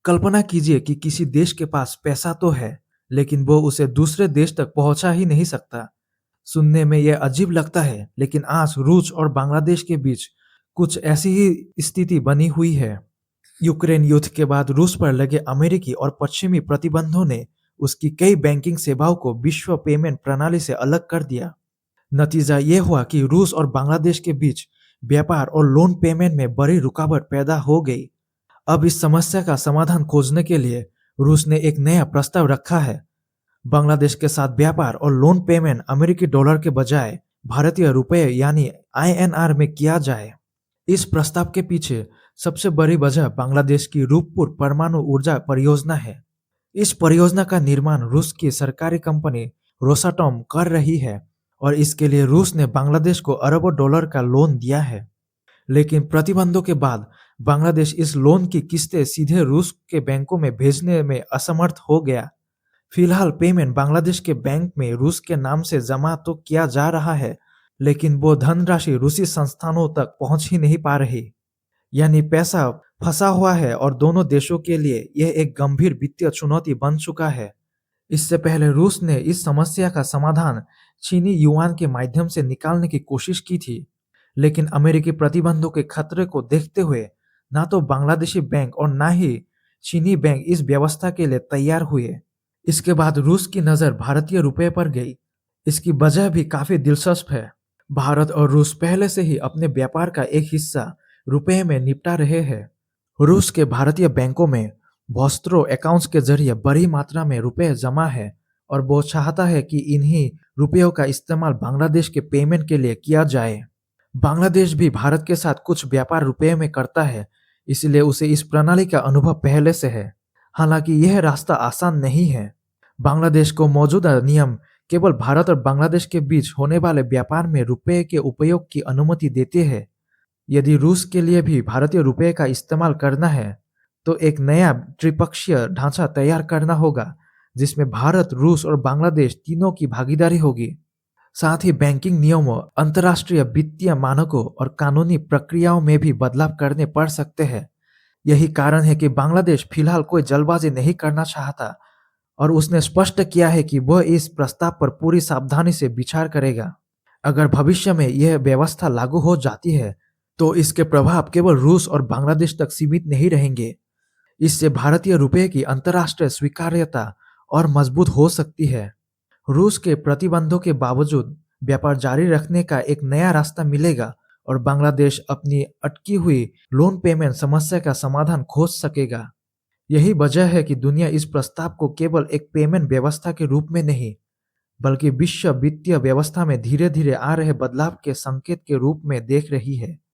कल्पना कीजिए कि किसी देश के पास पैसा तो है, लेकिन वो उसे दूसरे देश तक पहुंचा ही नहीं सकता। सुनने में यह अजीब लगता है, लेकिन आज रूस और बांग्लादेश के बीच कुछ ऐसी ही स्थिति बनी हुई है। यूक्रेन युद्ध के बाद रूस पर लगे अमेरिकी और पश्चिमी प्रतिबंधों ने उसकी कई बैंकिंग सेवाओं को विश्व पेमेंट प्रणाली से अलग कर दिया। नतीजा ये हुआ कि रूस और बांग्लादेश के बीच व्यापार और लोन पेमेंट में बड़ी रुकावट पैदा हो गई। अब इस समस्या का समाधान खोजने के लिए रूस ने एक नया प्रस्ताव रखा है। बांग्लादेश के साथ व्यापार और लोन पेमेंट अमेरिकी डॉलर के बजाय भारतीय रुपये यानी आईएनआर में किया जाए। इस प्रस्ताव के पीछे सबसे बड़ी वजह बांग्लादेश की रूपपुर परमाणु ऊर्जा परियोजना है। इस परियोजना का निर्माण रूस की सरकारी कंपनी रोसाटॉम कर रही है और इसके लिए रूस ने बांग्लादेश को अरबों डॉलर का लोन दिया है। लेकिन प्रतिबंधों के बाद बांग्लादेश इस लोन की किस्तें सीधे रूस के बैंकों में भेजने में असमर्थ हो गया। फिलहाल पेमेंट बांग्लादेश के बैंक में रूस के नाम से जमा तो किया जा रहा है, लेकिन वो धनराशि रूसी संस्थानों तक पहुंच ही नहीं पा रही। यानी पैसा फंसा हुआ है और दोनों देशों के लिए यह एक गंभीर वित्तीय चुनौती बन चुका है। इससे पहले रूस ने इस समस्या का समाधान चीनी युआन के माध्यम से निकालने की कोशिश की थी, लेकिन अमेरिकी प्रतिबंधों के खतरे को देखते हुए ना तो बांग्लादेशी बैंक और ना ही चीनी बैंक इस व्यवस्था के लिए तैयार हुए। इसके बाद रूस की नज़र भारतीय रुपये पर गई। इसकी वजह भी काफी दिलचस्प है। भारत और रूस पहले से ही अपने व्यापार का एक हिस्सा रुपये में निपटा रहे हैं। रूस के भारतीय बैंकों में वॉस्त्रो अकाउंट्स के जरिए बड़ी मात्रा में रुपए जमा है और वो चाहता है कि इन्हीं रुपयों का इस्तेमाल बांग्लादेश के पेमेंट के लिए किया जाए। बांग्लादेश भी भारत के साथ कुछ व्यापार रुपये में करता है, इसलिए उसे इस प्रणाली का अनुभव पहले से है। हालांकि यह रास्ता आसान नहीं है। बांग्लादेश को मौजूदा नियम केवल भारत और बांग्लादेश के बीच होने वाले व्यापार में रुपये के उपयोग की अनुमति देते हैं। यदि रूस के लिए भी भारतीय रुपये का इस्तेमाल करना है, तो एक नया त्रिपक्षीय ढांचा तैयार करना होगा, जिसमें भारत, रूस और बांग्लादेश तीनों की भागीदारी होगी। साथ ही बैंकिंग नियमों, अंतर्राष्ट्रीय वित्तीय मानकों और कानूनी प्रक्रियाओं में भी बदलाव करने पड़ सकते हैं। यही कारण है कि बांग्लादेश फिलहाल कोई जल्दबाजी नहीं करना चाहता और उसने स्पष्ट किया है कि वह इस प्रस्ताव पर पूरी सावधानी से विचार करेगा। अगर भविष्य में यह व्यवस्था लागू हो जाती है, तो इसके प्रभाव केवल रूस और बांग्लादेश तक सीमित नहीं रहेंगे। इससे भारतीय रुपये की अंतर्राष्ट्रीय स्वीकार्यता और मजबूत हो सकती है। रूस के प्रतिबंधों के बावजूद व्यापार जारी रखने का एक नया रास्ता मिलेगा और बांग्लादेश अपनी अटकी हुई लोन पेमेंट समस्या का समाधान खोज सकेगा। यही वजह है कि दुनिया इस प्रस्ताव को केवल एक पेमेंट व्यवस्था के रूप में नहीं, बल्कि विश्व वित्तीय व्यवस्था में धीरे धीरे आ रहे बदलाव के संकेत के रूप में देख रही है।